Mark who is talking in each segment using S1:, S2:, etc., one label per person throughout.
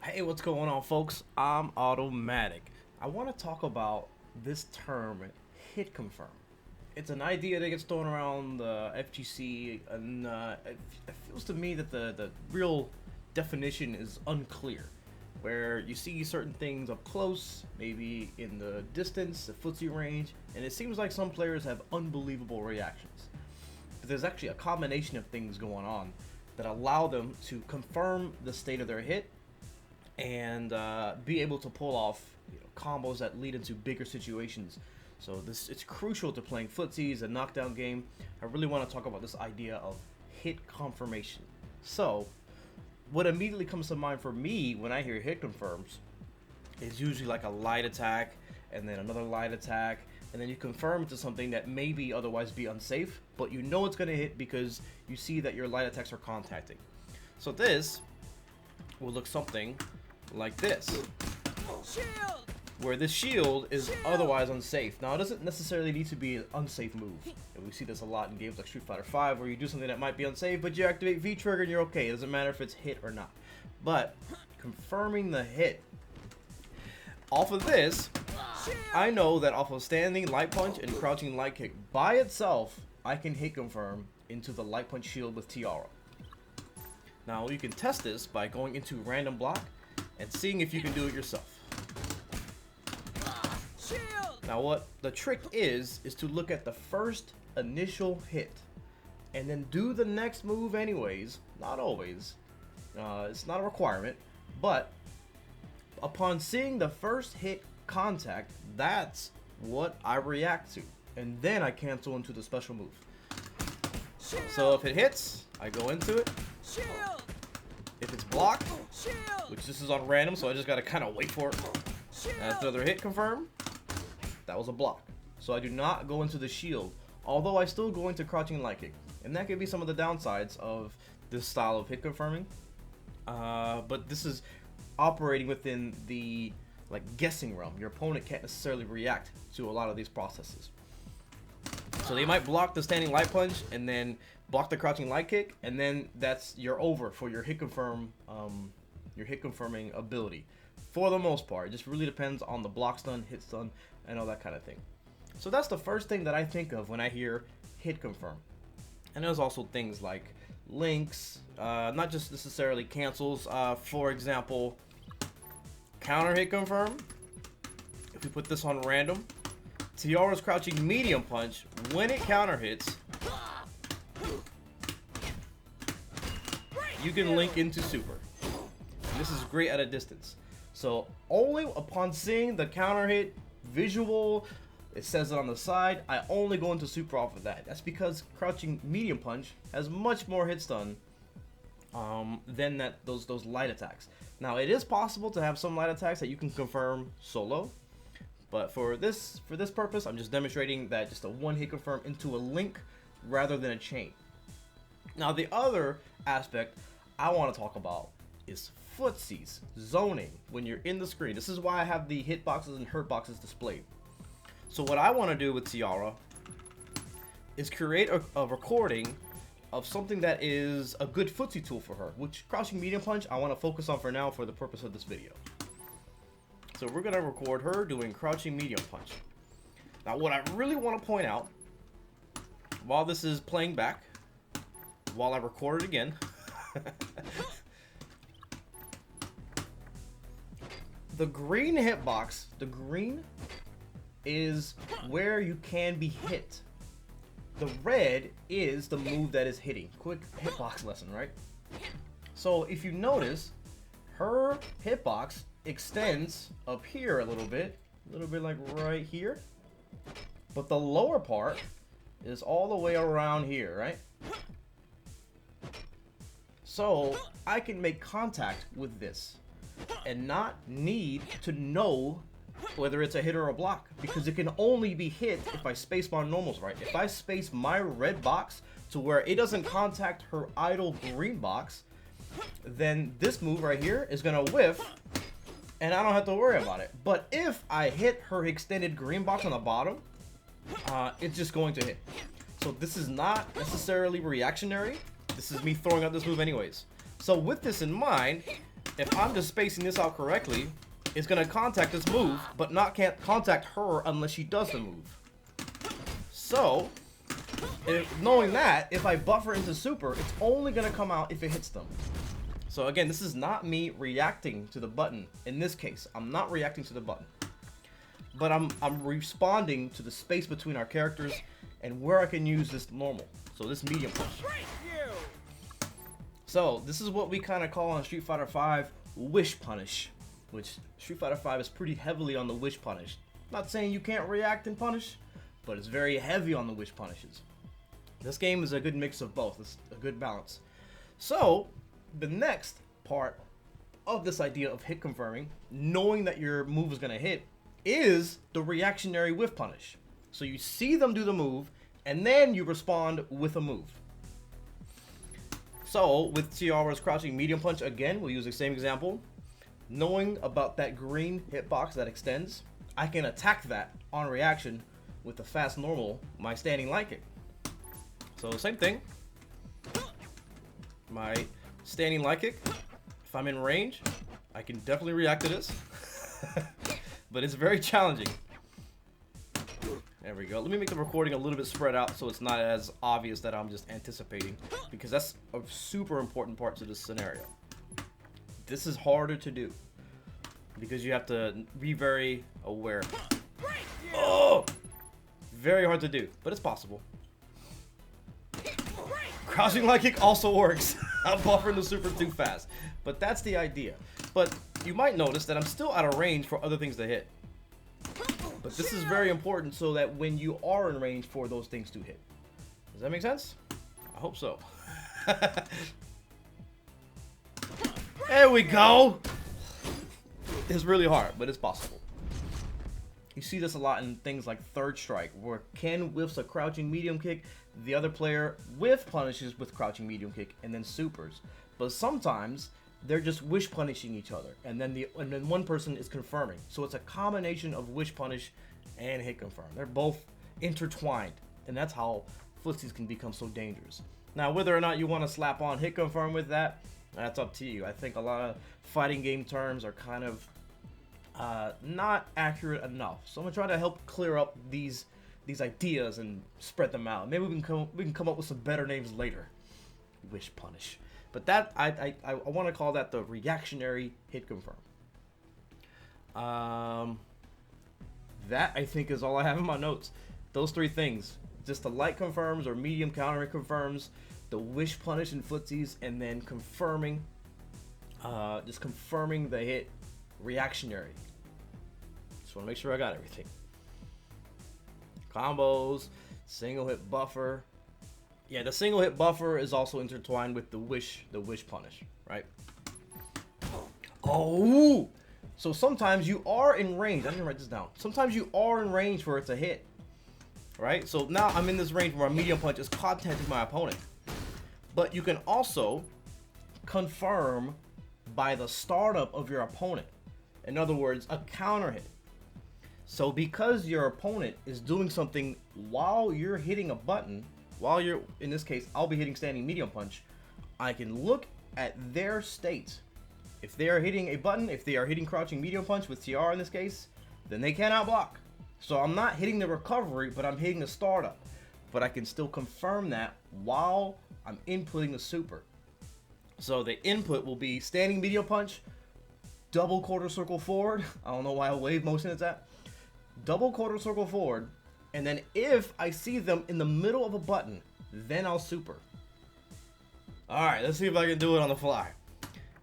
S1: Hey, what's going on, folks? I'm AutoMattock. I want to talk about this term, hit confirm. It's an idea that gets thrown around the FGC, and it feels to me that the real definition is unclear. Where you see certain things up close, maybe in the distance, the footsie range, and it seems like some players have unbelievable reactions. But there's actually a combination of things going on that allow them to confirm the state of their hit and be able to pull off combos that lead into bigger situations. So it's crucial to playing footsies, a knockdown game. I really want to talk about this idea of hit confirmation. So what immediately comes to mind for me when I hear hit confirms is usually like a light attack and then another light attack, and then you confirm to something that maybe otherwise be unsafe, but you know it's going to hit because you see that your light attacks are contacting. So this will look something like this, where this shield is otherwise unsafe. Now, it doesn't necessarily need to be an unsafe move. And we see this a lot in games like Street Fighter V, where you do something that might be unsafe, but you activate V trigger and you're okay. It doesn't matter if it's hit or not. But confirming the hit off of this, I know that off of standing light punch and crouching light kick by itself, I can hit confirm into the light punch shield with Tiara. Now you can test this by going into random block and seeing if you can do it yourself. Now what the trick is to look at the first initial hit and then do the next move anyways. Not always. It's not a requirement, but upon seeing the first hit contact, that's what I react to, and then I cancel into the special move. So if it hits, I go into it. If it's blocked, which this is on random, so I just gotta kind of wait for it. That's another hit confirm. That was a block. So I do not go into the shield, although I still go into crouching light kick. And that could be some of the downsides of this style of hit confirming. But this is operating within the guessing realm. Your opponent can't necessarily react to a lot of these processes. So they might block the standing light punch and then block the crouching light kick, and then you're over for your hit confirm, your hit confirming ability. For the most part, it just really depends on the block stun, hit stun, and all that kind of thing. So that's the first thing that I think of when I hear hit confirm. And there's also things like links, not just necessarily cancels. For example, counter hit confirm. If we put this on random, Tiara's crouching medium punch, when it counter hits, you can link into super. And this is great at a distance. So only upon seeing the counter hit visual, it says it on the side, I only go into super off of that. That's because crouching medium punch has much more hit stun than those light attacks. Now it is possible to have some light attacks that you can confirm solo, but for this purpose, I'm just demonstrating that just a one hit confirm into a link rather than a chain. Now the other aspect I want to talk about is Footsies Zoning when you're in the screen. This is why I have the hitboxes and hurtboxes displayed. So what I want to do with Tiara is create a recording of something that is a good footsie tool for her, which crouching medium punch I want to focus on for now for the purpose of this video. So we're going to record her doing crouching medium punch. Now what I really want to point out, while this is playing back, while I record it again, the green hitbox, the green is where you can be hit. The red is the move that is hitting. Quick hitbox lesson, right? So if you notice, her hitbox extends up here a little bit like right here. But the lower part is all the way around here, right? So I can make contact with this and not need to know whether it's a hit or a block, because it can only be hit if I space my normals right. If I space my red box to where it doesn't contact her idle green box, then this move right here is gonna whiff and I don't have to worry about it. But if I hit her extended green box on the bottom, it's just going to hit. So this is not necessarily reactionary. This is me throwing out this move anyways. So with this in mind, if I'm just spacing this out correctly, it's gonna contact this move, but not can't contact her unless she does the move. So, knowing that, if I buffer into super, it's only gonna come out if it hits them. So again, this is not me reacting to the button. In this case, I'm not reacting to the button, but I'm responding to the space between our characters and where I can use this normal. So this medium punch. So this is what we kind of call on Street Fighter V wish punish, which Street Fighter V is pretty heavily on the wish punish. Not saying you can't react and punish, but it's very heavy on the wish punishes. This game is a good mix of both. It's a good balance. So the next part of this idea of hit confirming, knowing that your move is going to hit, is the reactionary whiff punish. So you see them do the move, and then you respond with a move. So with TR's crouching medium punch, again, we'll use the same example. Knowing about that green hitbox that extends, I can attack that on reaction with the fast normal, my standing light kick. So same thing. My standing light kick, if I'm in range, I can definitely react to this. But it's very challenging. There we go. Let me make the recording a little bit spread out so it's not as obvious that I'm just anticipating, because that's a super important part to this scenario. This is harder to do because you have to be very aware. Oh! Very hard to do, but it's possible. Crouching light kick also works. I'm buffering the super too fast, but that's the idea. But you might notice that I'm still out of range for other things to hit. But this is very important so that when you are in range for those things to hit. Does that make sense? I hope so. There we go. It's really hard, but it's possible. You see this a lot in things like Third Strike, where Ken whiffs a crouching medium kick, the other player whiff punishes with crouching medium kick, and then supers. But sometimes they're just wish punishing each other, and then one person is confirming. So it's a combination of wish punish and hit confirm. They're both intertwined, and that's how footsies can become so dangerous. Now, whether or not you want to slap on hit confirm with that, that's up to you. I think a lot of fighting game terms are kind of not accurate enough. So I'm gonna try to help clear up these ideas and spread them out. Maybe we can come up with some better names later. Wish punish. But that I want to call that the reactionary hit confirm. That I think is all I have in my notes. Those three things: just the light confirms or medium countering confirms, the wish punish in footsies, and then confirming, just confirming the hit reactionary. Just want to make sure I got everything. Combos, single hit buffer. Yeah, the single hit buffer is also intertwined with the wish punish, right? Oh, so sometimes you are in range. I didn't write this down. Sometimes you are in range for it to hit, right? So now I'm in this range where a medium punch is contacting my opponent. But you can also confirm by the startup of your opponent. In other words, a counter hit. So because your opponent is doing something while you're hitting a button, while you're, in this case, I'll be hitting standing medium punch, I can look at their state. If they are hitting a button, if they are hitting crouching medium punch with TR in this case, then they cannot block. So I'm not hitting the recovery, but I'm hitting the startup. But I can still confirm that while I'm inputting the super. So the input will be standing medium punch, double quarter circle forward. I don't know why wave motion is that. Double quarter circle forward. And then if I see them in the middle of a button, then I'll super. Alright, let's see if I can do it on the fly.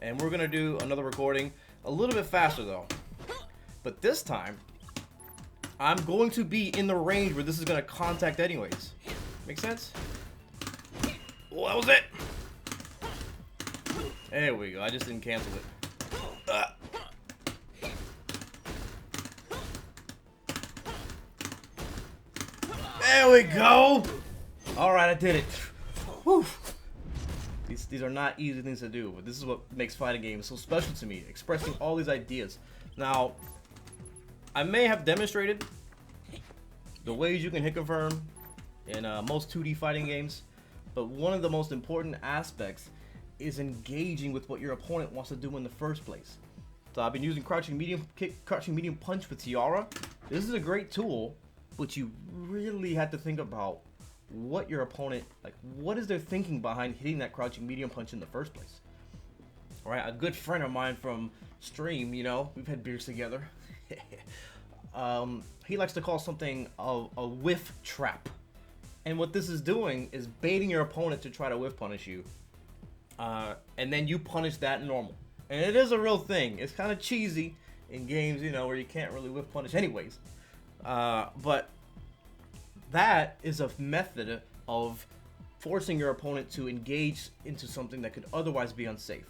S1: And we're going to do another recording a little bit faster though. But this time, I'm going to be in the range where this is going to contact anyways. Make sense? Oh, that was it. There we go. I just didn't cancel it. There we go. All right, I did it. Whew. These are not easy things to do, but this is what makes fighting games so special to me, expressing all these ideas. Now, I may have demonstrated the ways you can hit confirm in most 2D fighting games, but one of the most important aspects is engaging with what your opponent wants to do in the first place. So I've been using crouching medium kick, crouching medium punch with Tiara. This is a great tool, but you really have to think about what your opponent, like, what is their thinking behind hitting that crouching medium punch in the first place. All right, a good friend of mine from stream, you know, we've had beers together. He likes to call something a whiff trap. And what this is doing is baiting your opponent to try to whiff punish you. And then you punish that normal. And it is a real thing. It's kind of cheesy in games, you know, where you can't really whiff punish anyways. But that is a method of forcing your opponent to engage into something that could otherwise be unsafe.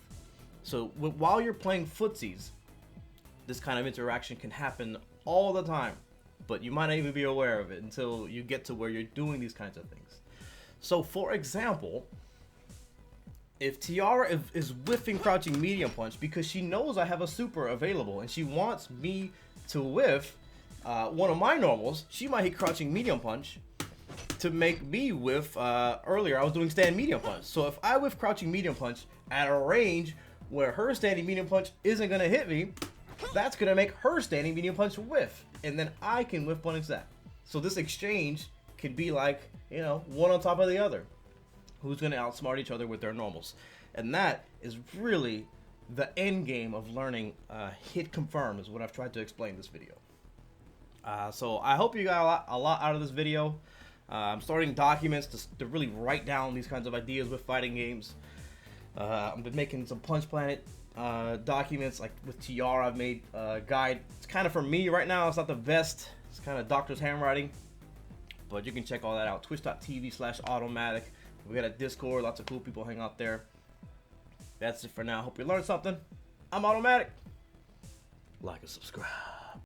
S1: So while you're playing footsies, this kind of interaction can happen all the time, but you might not even be aware of it until you get to where you're doing these kinds of things. So for example, if Tiara is whiffing crouching medium punch because she knows I have a super available and she wants me to whiff one of my normals, she might hit crouching medium punch to make me whiff. Earlier I was doing stand medium punch. So if I whiff crouching medium punch at a range where her standing medium punch isn't going to hit me, that's going to make her standing medium punch whiff. And then I can whiff punish that. So this exchange could be like, you know, one on top of the other. Who's going to outsmart each other with their normals. And that is really the end game of learning hit confirm is what I've tried to explain in this video. So I hope you got a lot out of this video. I'm starting documents to really write down these kinds of ideas with fighting games. I've been making some Punch Planet documents, like with Tiara. I've made a guide. It's kind of for me right now. It's not the best. It's kind of doctor's handwriting, but you can check all that out. Twitch.tv/AutoMattock. We got a Discord. Lots of cool people hang out there. That's it for now. Hope you learned something. I'm AutoMattock. Like and subscribe.